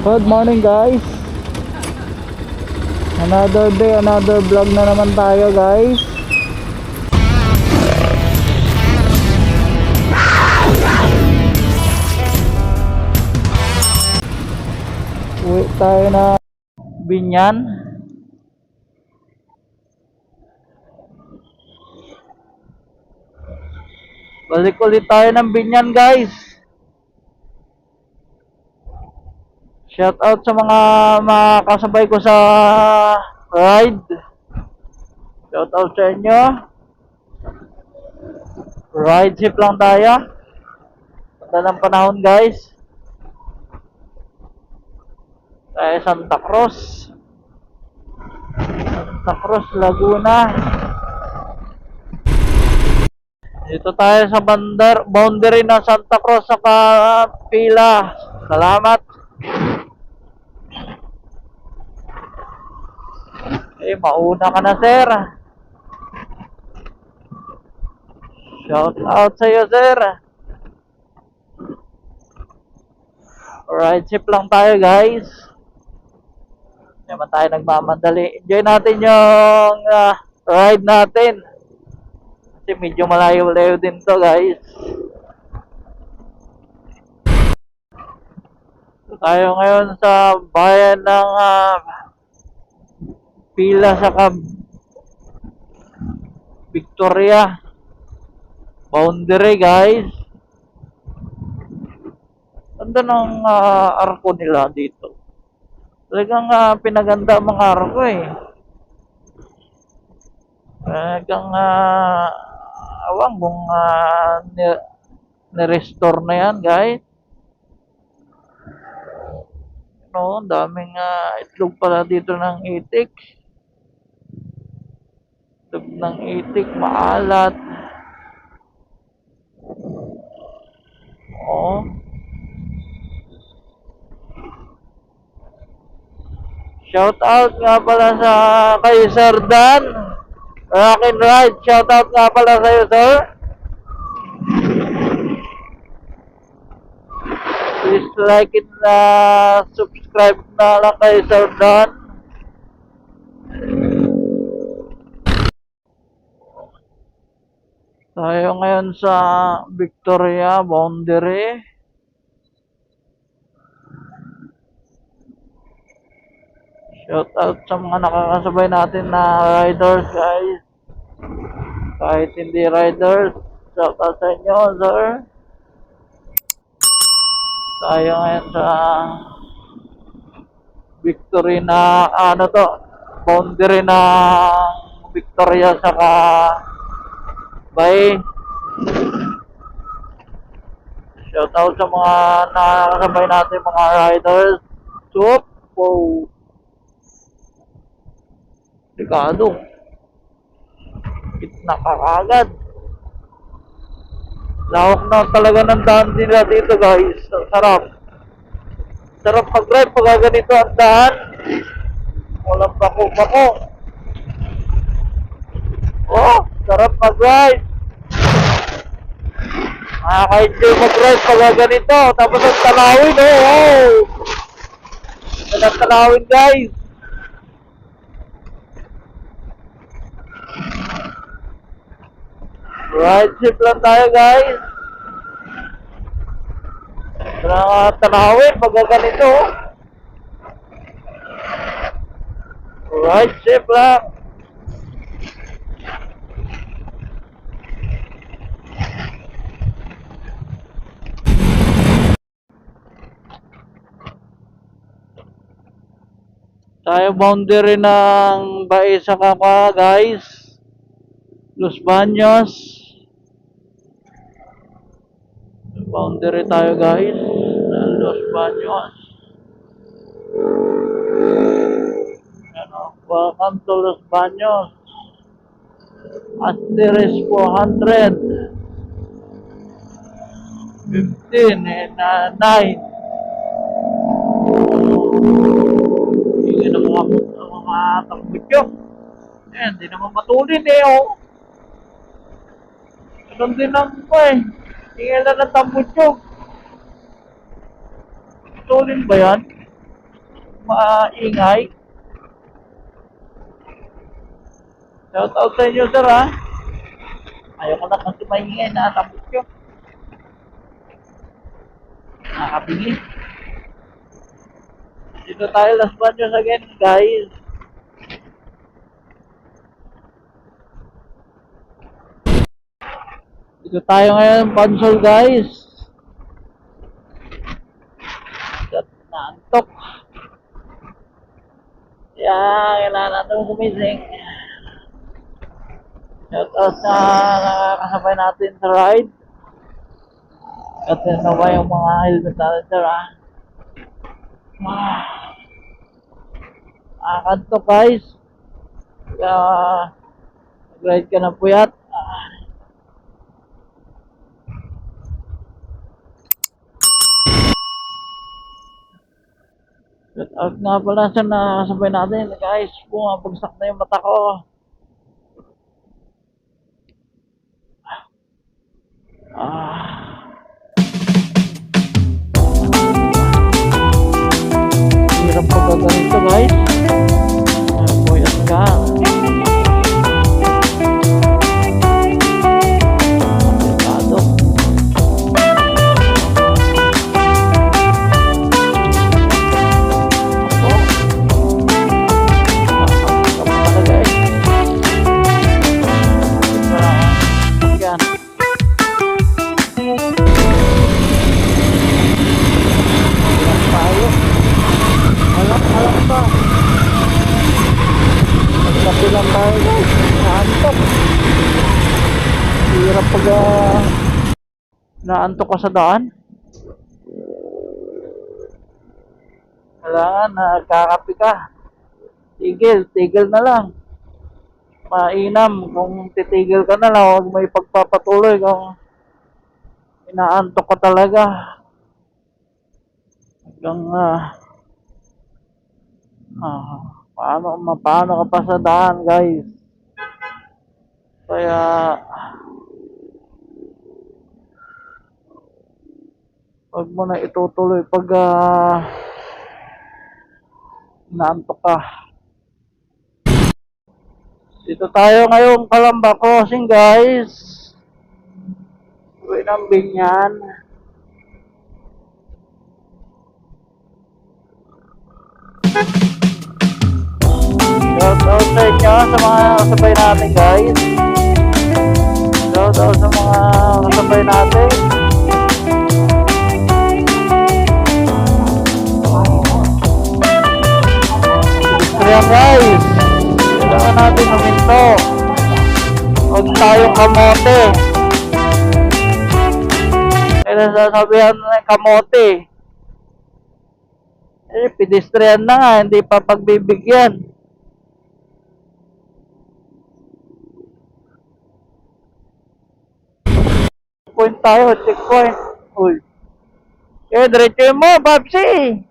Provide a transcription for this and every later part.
Good morning guys. Another day, another vlog na naman tayo guys. Uwi tayo na Binyan. Balik ulit tayo ng Binyan guys. Shout out sa mga kasabay ko sa ride. Shout out sa inyo. Ride safe lang tayo. Ganda ng panahon guys. Tayo Santa Cruz. Santa Cruz, Laguna. Dito tayo sa boundary ng Santa Cruz sa Pila. Salamat. Mauna ka na sir. Shout out sa iyo sir. Alright, safe lang tayo guys. Hindi naman tayo nagmamadali. Enjoy natin yung ride natin. Kasi medyo malayo-layo din to guys. So, tayo ngayon sa bayan ng Pila sa Victoria boundary guys. Ganda ng arko nila dito. Talagang pinaganda ang mga arko eh. Talagang awang kung ni-restore na yan guys. No, daming itlog pala dito ng itik. Itlog ng itik, maalat. Oh. Shout out nga pala sa kay Sir Dan. Rock and Ride. Shout out nga pala sa iyo, sir. Please like it na subscribe na lang kay Sir Dan. Tayo ngayon sa Victoria boundary. Shout out sa mga nakakasabay natin na riders guys. Kahit hindi riders, shout out sa inyo sir. Tayo ngayon sa Victoria na boundary na Victoria saka Bay. Shout out sa mga nakakasabay natin mga riders. Sup po. Delikado. Gitna ka agad. Lawak na talaga ng daan nila dito guys. Sarap. Sarap mag-drive pag ganito ang daan. Walang bako-bako. Oh, sarap mag-drive. Nakaka-enjoy mag-drive pag ganito. Tapos ang tanawin, oh. Ang tanawin guys. Ride safe lang tayo guys. Tanawin pag ganito. Ride safe lang. Tayo boundary ng Baisa Kaka guys. Los Baños. Boundary tayo guys. Los Baños. Welcome to Los Baños. Asteres 400. 15 and 9. Hindi na mga takbutyo. Hindi naman matulin eh oh. Ganun din ang tingin na ng tambutyo. Matulin ba yan? maingay. Shout out sa inyo, sir, ha. Ayoko na kasi maingay, nakatapos yun. Nakakabili. Dito tayo Las Baños again, guys. Dito tayo ngayon, Pansol, guys. Naantok. Kailangan natin gumising. Shout out sa nakakasabay natin sa ride. At na ba yung mga helmet natin, sir, ha? Nakakantok, guys. Kaya, nag-ride ka na puyat. Shout out nga pala sa nakakasabay natin, guys. Bumabagsak na yung mata ko. Hirap pagka ganito, guys. Puyat ka. Delikado. Lang tayo, guys. Naantok. Hirap pag naantok ka sa daan. Kailangan nagkakape ka. Tigil na lang. Mainam kung titigil ka na lang, huwag may pagpapatuloy kung inaantok ka talaga. Hanggang paano ka pa sa daan, guys. Kaya wag mo na itutuloy pag naantok ka. Dito tayo ngayong Calamba Crossing, guys. Uwi ng Binyan. Shout out sa inyo sa mga kasabay natin, guys. Shout out sa mga kasabay natin. Kaya, guys, kailangan natin huminto. Huwag tayong kamote. Kaya sasabihan na kamote. Pedestrian na nga, hindi pa pagbibigyan. Point tayo, checkpoint. Uy. Diretso mo, Babsi.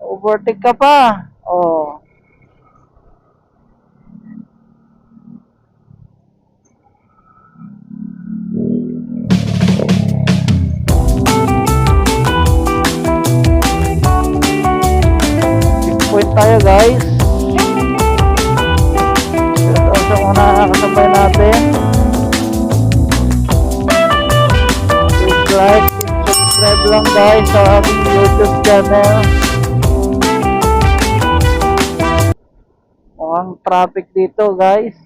Overtake ka pa. Oh. Checkpoint tayo, guys. Ito sa mga nakakasabay natin. Please like, subscribe lang, guys, sa aming YouTube channel. Mukhang traffic dito, guys.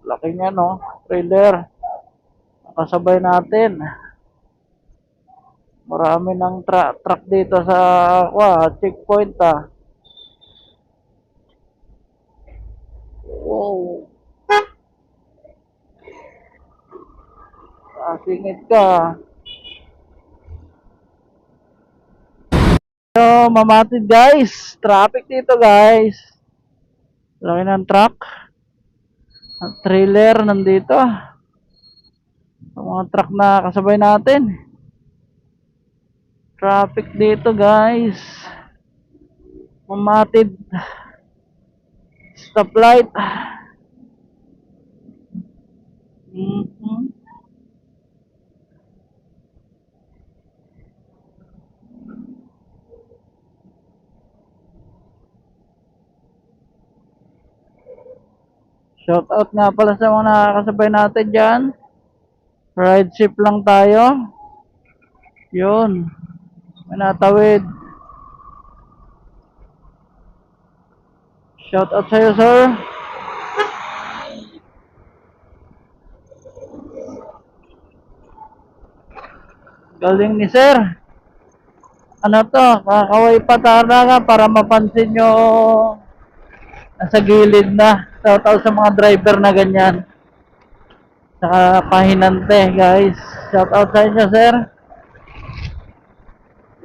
Laki niya, no? Trailer. Nakasabay natin. Marami ng truck dito sa checkpoint, ah. Wow. Singit ka. So, mamatid, guys. Traffic dito, guys. Laki ng truck. Ang trailer nandito. Ang mga truck na kasabay natin. Traffic dito, guys. Mamatid. Stoplight. Shout out nga pala sa mga nakakasabay natin dyan. Ride safe lang tayo. Yun. May natawid. Shout out sa'yo, sir. Galing ni sir. Ano to? Kakaway pa talaga para mapansin nyo nasa gilid na. Shout out sa mga driver na ganyan. Saka pahinante, guys. Shout out sa inyo, sir.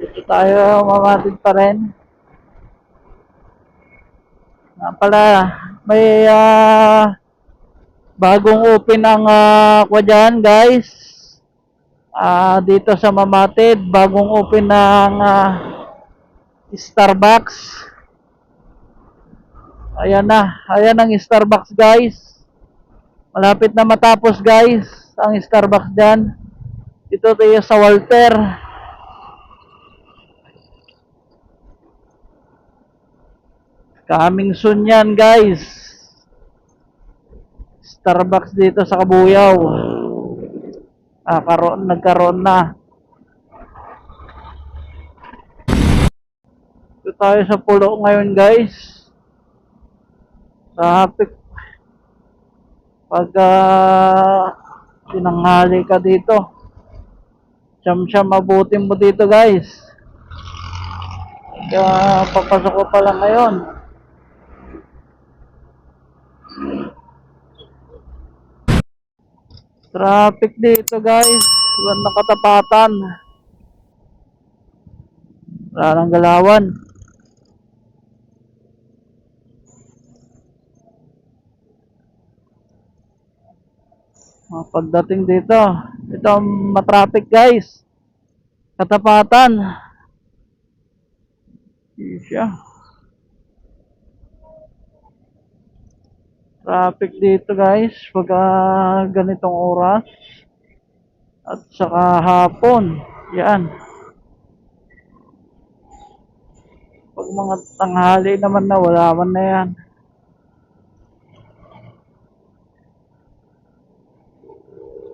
Dito tayo mamatid pa rin. Pala, may bagong open ang kwa dyan, guys. Dito sa Mamatid, bagong open ng Starbucks. Ayan na, ayan ang Starbucks, guys. Malapit na matapos, guys, ang Starbucks dyan. Dito tayo sa Walter. Coming soon yan, guys. Starbucks dito sa Kabuyaw. Nagkaroon na. Ito tayo sa pulo ngayon, guys. Traffic. Pag tinanghali ka dito, siyam mabuti mo dito, guys. Papasok ko pa lang ngayon. Traffic dito, guys. Walang nakatapatan. Wala nang galawan. Pagdating dito, ito ang matraffic, guys. Katapatan. Siya. Traffic dito, guys, pag ganitong oras at saka hapon. Yan. Pag mga tanghali naman na, wala man na yan.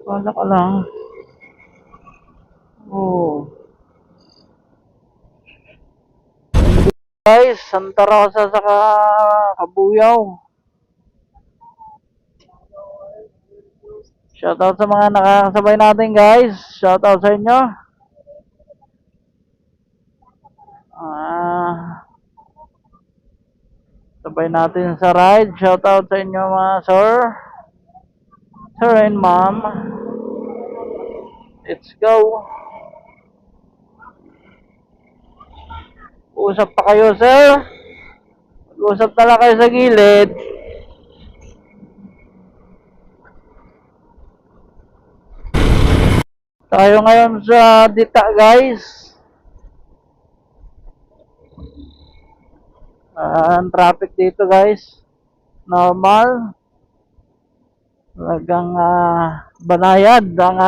Wala ka lang. Oh. Guys, Santa Rosa sa Kabuyaw. Shoutout sa mga nakakasabay natin, guys. Shoutout sa inyo. Sabay natin sa ride. Shoutout sa inyo, mga sir. Sir and ma'am. Let's go. Usap pa kayo, sir. Mag-usap na lang kayo sa gilid. Tayo ngayon sa Dita, guys. Ang traffic dito, guys. Normal. Talagang banayad ang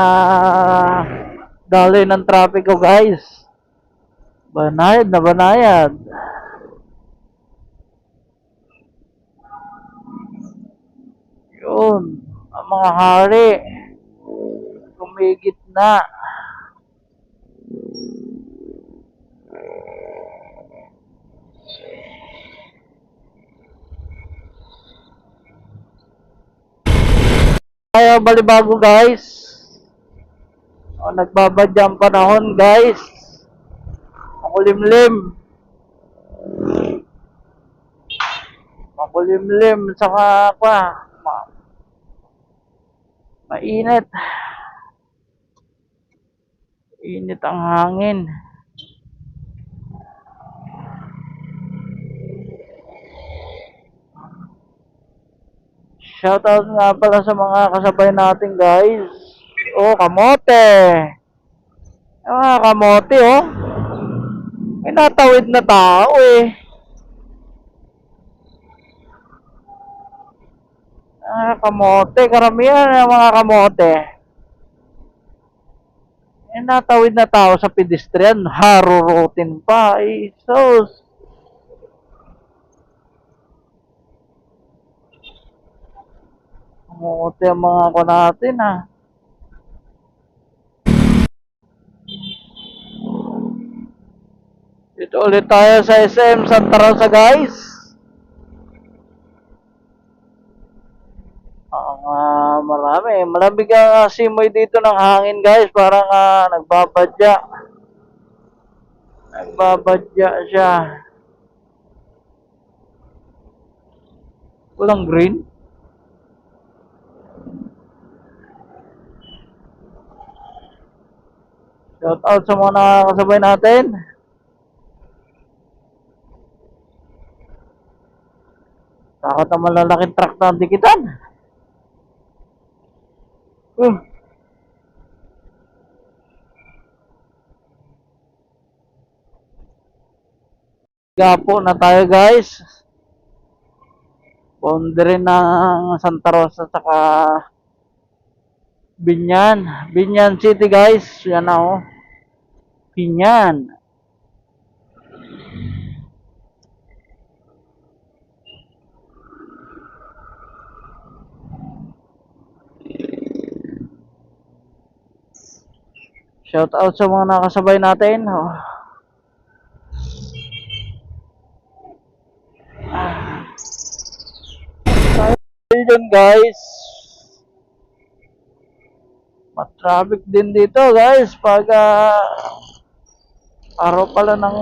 daloy ng traffic ko, guys. Banayad na banayad. Yun. Ang mga hari. Kumigit na. Ayaw balibago, guys. Nagbabadya ang panahon, guys. Makulimlim. Makulimlim. Saka mainit. Init ang hangin. Shoutout nga pala sa mga kasabay natin, guys. Oh, kamote. Mga kamote, oh. May natawid na tao, eh. Kamote. Karamihan ng mga kamote. May natawid na tao sa pedestrian. Harurutin pa. Eh, sus. Umuuti ang mga ako natin ha. Dito ulit tayo sa SM Santa Rosa guys. Marami. Malamig ang simoy dito ng hangin guys. Parang nagbabadya. Nagbabadya siya. Walang green. Shout out sa mga nakakasabay natin. Takot na malalaking truck na ang dikitan. Gapo na tayo guys. Boundary ng Santa Rosa saka Binyan. Binyan City guys. Yan na oh. Binyan. Shout out sa mga nakasabay natin. Oh. Ayun guys. Traffic din dito guys pag araw pala ng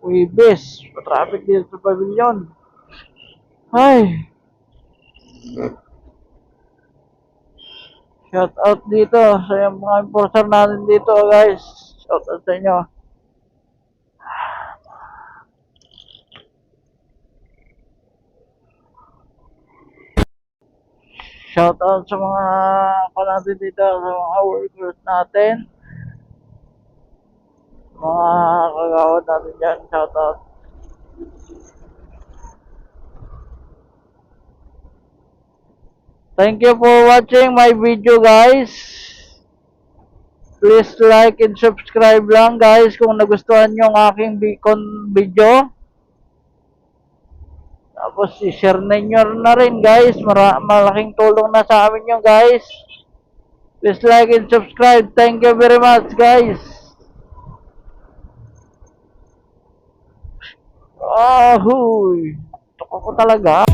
Wibis. Traffic dito sa pavilion. Ay. Shout out dito sa mga enforcer natin dito guys. Shout out sa inyo. Shout out sa mga natin dito, sa mga workers natin. Mga kagawad natin dyan. Shout out. Thank you for watching my video guys. Please like and subscribe lang guys kung nagustuhan nyo ang aking beacon video. Tapos i-share ninyo na rin guys. Malaking tulong na sa amin yun guys. Please like and subscribe. Thank you very much guys. Huy. Tuko ko talaga.